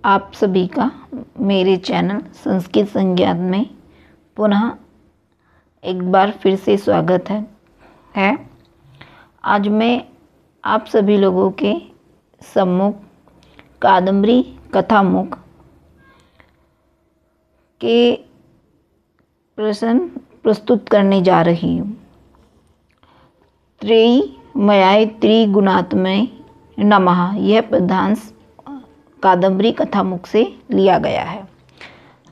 आप सभी का मेरे चैनल संस्कृत संज्ञान में पुनः एक बार फिर से स्वागत है। आज मैं आप सभी लोगों के सम्मुख कादम्बरी कथामुख के प्रश्न प्रस्तुत करने जा रही हूँ। त्रयी मयाय त्रिगुणात्मने नमः यह पदांश कादम्बरी कथामुख से लिया गया है।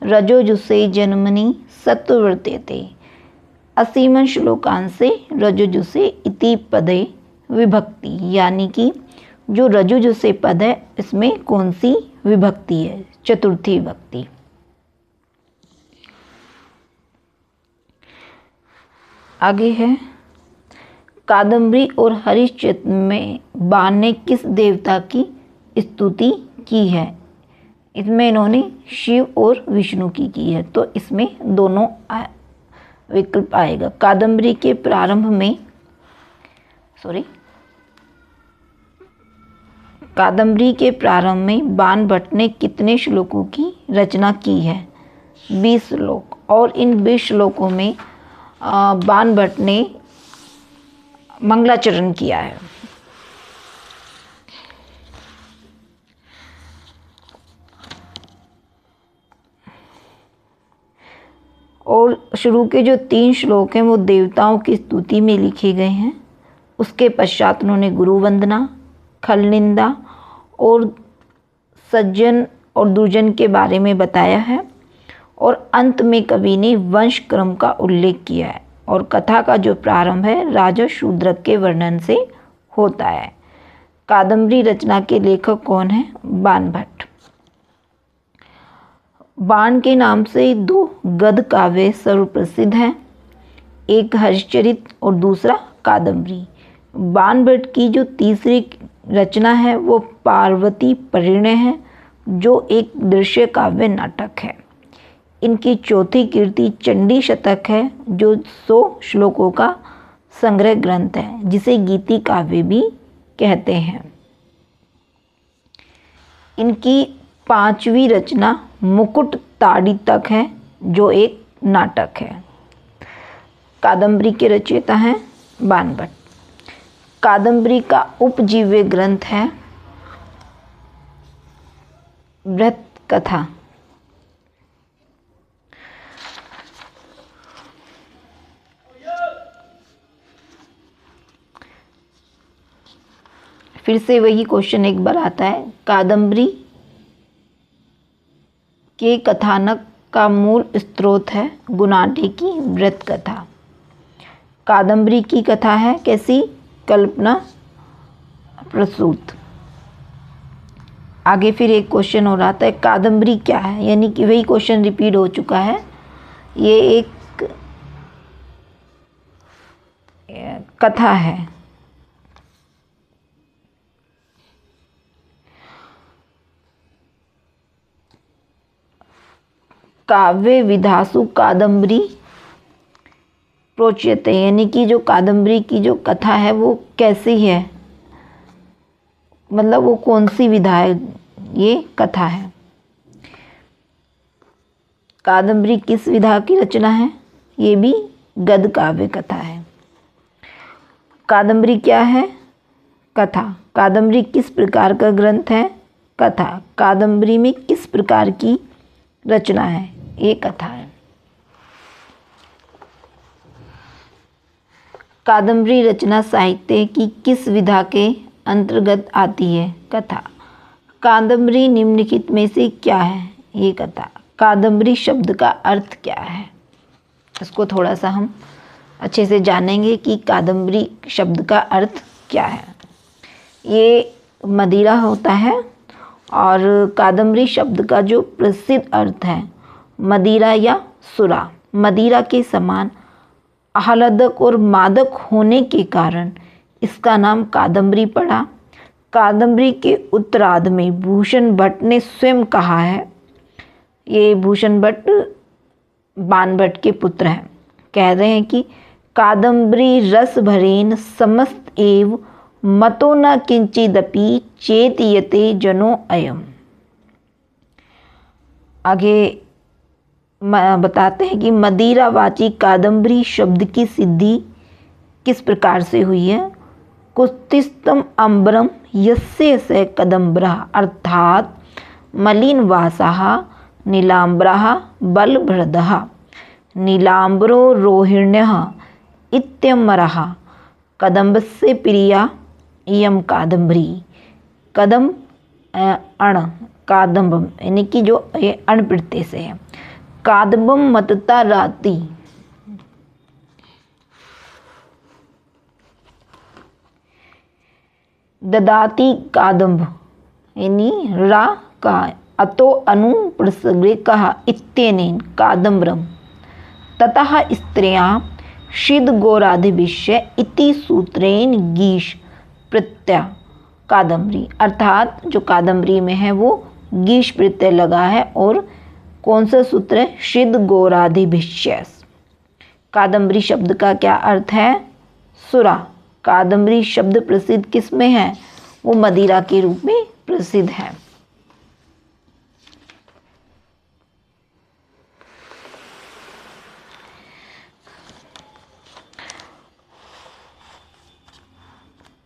रजोजुषे जन्मनि सत्ववर्तेते असीमन श्लोकांशे रजोजुषे इति पदे विभक्ति, यानी कि जो रजोजुषे पद है इसमें कौन सी विभक्ति है? चतुर्थी विभक्ति। आगे है, कादम्बरी और हरिश्चंद्र में बाण ने किस देवता की स्तुति की है? इसमें इन्होंने शिव और विष्णु की है, तो इसमें दोनों विकल्प आएगा। कादम्बरी के प्रारंभ में बाण भट्ट ने कितने श्लोकों की रचना की है? 20 श्लोक। और इन 20 श्लोकों में बाण भट्ट ने मंगलाचरण किया है। और शुरू के जो 3 श्लोक हैं वो देवताओं की स्तुति में लिखे गए हैं। उसके पश्चात उन्होंने गुरु वंदना, खल निंदा और सज्जन और दुर्जन के बारे में बताया है। और अंत में कवि ने वंश क्रम का उल्लेख किया है। और कथा का जो प्रारंभ है राजा शूद्रक के वर्णन से होता है। कादम्बरी रचना के लेखक कौन है? बाण भट्ट। बाण के नाम से 2 गद्य काव्य सर्वप्रसिद्ध हैं, एक हरिश्चरित और दूसरा कादम्बरी। बाण भट्ट की जो तीसरी रचना है वो पार्वती परिणय है, जो एक दृश्य काव्य नाटक है। इनकी चौथी कृति चंडी शतक है, जो 100 श्लोकों का संग्रह ग्रंथ है, जिसे गीति काव्य भी कहते हैं। इनकी 5वीं रचना मुकुट ताड़ितक है, जो एक नाटक है। कादम्बरी के रचयिता हैं बाण भट्ट। कादम्बरी का उपजीव्य ग्रंथ है बृहत कथा। फिर से वही क्वेश्चन एक बार आता है। कादम्बरी के कथानक का मूल स्रोत है गुणाढ़ी की बृहत कथा। कादम्बरी की कथा है कैसी? कल्पना प्रसूत। आगे फिर एक क्वेश्चन और आता है, कादम्बरी क्या है? यानी कि वही क्वेश्चन रिपीट हो चुका है। ये एक कथा है। काव्य विधासु कादम्बरी प्रोच्यते, यानी कि जो कादम्बरी की जो कथा है वो कैसी है, मतलब वो कौन सी विधा है, ये कथा है। कादम्बरी किस विधा की रचना है? ये भी गद्य काव्य कथा है। कादम्बरी क्या है? कथा। कादम्बरी किस प्रकार का ग्रंथ है? कथा। कादम्बरी में किस प्रकार की रचना है? ये कथा है। कादम्बरी रचना साहित्य की किस विधा के अंतर्गत आती है? कथा। कादम्बरी निम्नलिखित में से क्या है? ये कथा। कादम्बरी शब्द का अर्थ क्या है? इसको थोड़ा सा हम अच्छे से जानेंगे कि कादम्बरी शब्द का अर्थ क्या है। ये मदिरा होता है। और कादम्बरी शब्द का जो प्रसिद्ध अर्थ है मदिरा या सुरा। मदिरा के समान आह्लादक और मादक होने के कारण इसका नाम कादम्बरी पड़ा। कादम्बरी के उत्तरार्ध में भूषण भट्ट ने स्वयं कहा है, ये भूषण भट्ट बाण भट्ट के पुत्र हैं, कह रहे हैं कि कादम्बरी रस भरेन समस्त एव मतो न किंचिदपि चेतयते जनो अयम। आगे बताते हैं कि मदिरावाची कादम्बरी शब्द की सिद्धि किस प्रकार से हुई है। कुस्तिस्तम अम्बरम यस्य स कदम्बरः अर्थात मलिन वासाः नीलाम्बराः बलभृदः नीलाम्बरो रोहिण्यः इत्यमरः कदम्बस्य प्रिया इयं कादम्बरी। कदम अण कादम्बम यानी कि जो ये अण प्रत्यय से है। कादम्बम मतता राति ददाति कादम्ब यानी रा का अतो अनु प्रसंगे कहा इत्यनेन कादम्बरम ततः स्त्रियां शीद गोराधिविष्य इति सूत्रेण गीश प्रत्यय कादम्बरी अर्थात जो कादम्बरी में है वो गीश प्रत्यय लगा है और कौन सा सूत्र है शीद गोराधिविष्य। कादम्बरी शब्द का क्या अर्थ है सुरा। कादम्बरी शब्द प्रसिद्ध किस में है वो मदिरा के रूप में प्रसिद्ध है।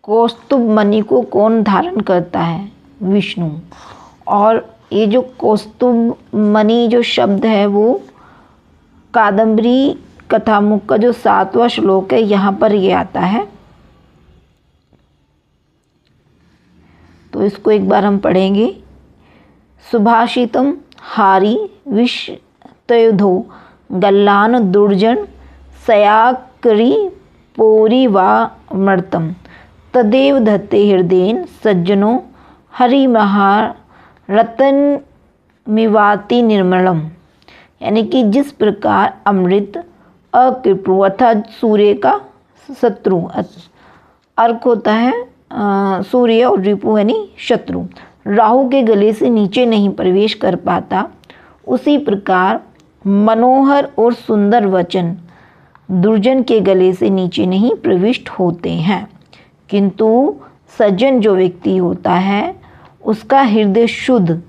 कौस्तुभ मणि को कौन धारण करता है विष्णु। और ये जो कौस्तुभ मणि जो शब्द है वो कादम्बरी कथामुख का जो 7वां श्लोक है यहाँ पर ये आता है। तो इसको एक बार हम पढ़ेंगे। सुभाषितम हारी विषतयुधो गल्लान दुर्जन सयाकरी पोरी वा मर्तम तदेव धत्ते हृदयेन सज्जनो हरिमहारतन मिवाति निर्मलम यानी कि जिस प्रकार अमृत अकृपु अर्थात सूर्य का शत्रु अर्क होता है सूर्य और रिपु यानी शत्रु राहु के गले से नीचे नहीं प्रवेश कर पाता, उसी प्रकार मनोहर और सुंदर वचन दुर्जन के गले से नीचे नहीं प्रविष्ट होते हैं, किंतु सज्जन जो व्यक्ति होता है उसका हृदय शुद्ध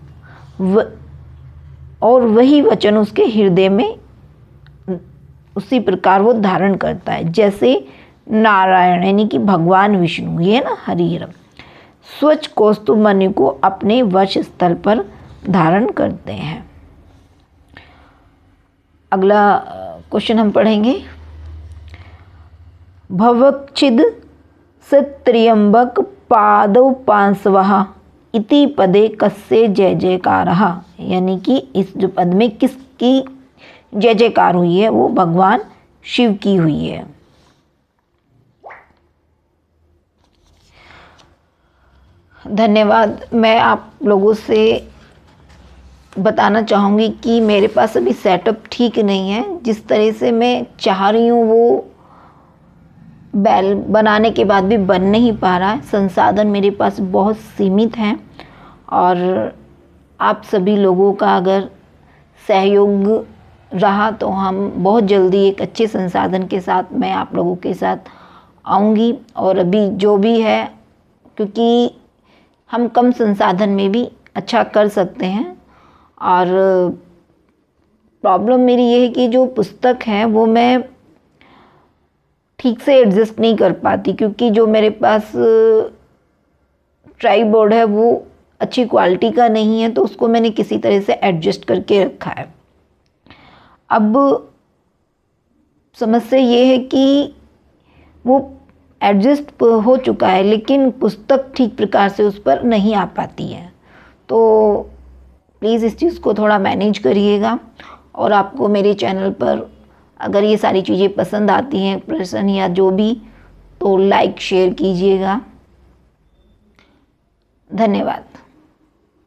और वही वचन उसके हृदय में उसी प्रकार वो धारण करता है। जैसे नारायण यानी कि भगवान विष्णु ये ना हरिहर स्वच्छ कौस्तुभ मणि को अपने वक्ष स्थल पर धारण करते हैं। अगला क्वेश्चन हम पढ़ेंगे। भवक्षिद सत्रियंबक पादौ पांसवः इति पदे कस्य जय जयकारः यानी कि इस जो पद में किसकी जय जयकार हुई है वो भगवान शिव की हुई है। धन्यवाद। मैं आप लोगों से बताना चाहूँगी कि मेरे पास अभी सेटअप ठीक नहीं है। जिस तरह से मैं चाह रही हूँ वो बैल बनाने के बाद भी बन नहीं पा रहा है। संसाधन मेरे पास बहुत सीमित हैं और आप सभी लोगों का अगर सहयोग रहा तो हम बहुत जल्दी एक अच्छे संसाधन के साथ मैं आप लोगों के साथ आऊँगी। और अभी जो भी है, क्योंकि हम कम संसाधन में भी अच्छा कर सकते हैं। और प्रॉब्लम मेरी ये है कि जो पुस्तक है वो मैं ठीक से एडजस्ट नहीं कर पाती, क्योंकि जो मेरे पास ट्राईबोर्ड है वो अच्छी क्वालिटी का नहीं है, तो उसको मैंने किसी तरह से एडजस्ट करके रखा है। अब समस्या ये है कि वो एडजस्ट हो चुका है लेकिन पुस्तक ठीक प्रकार से उस पर नहीं आ पाती है। तो प्लीज़ इस चीज़ को थोड़ा मैनेज करिएगा। और आपको मेरे चैनल पर अगर ये सारी चीज़ें पसंद आती हैं, प्रश्न या जो भी, तो लाइक शेयर कीजिएगा। धन्यवाद।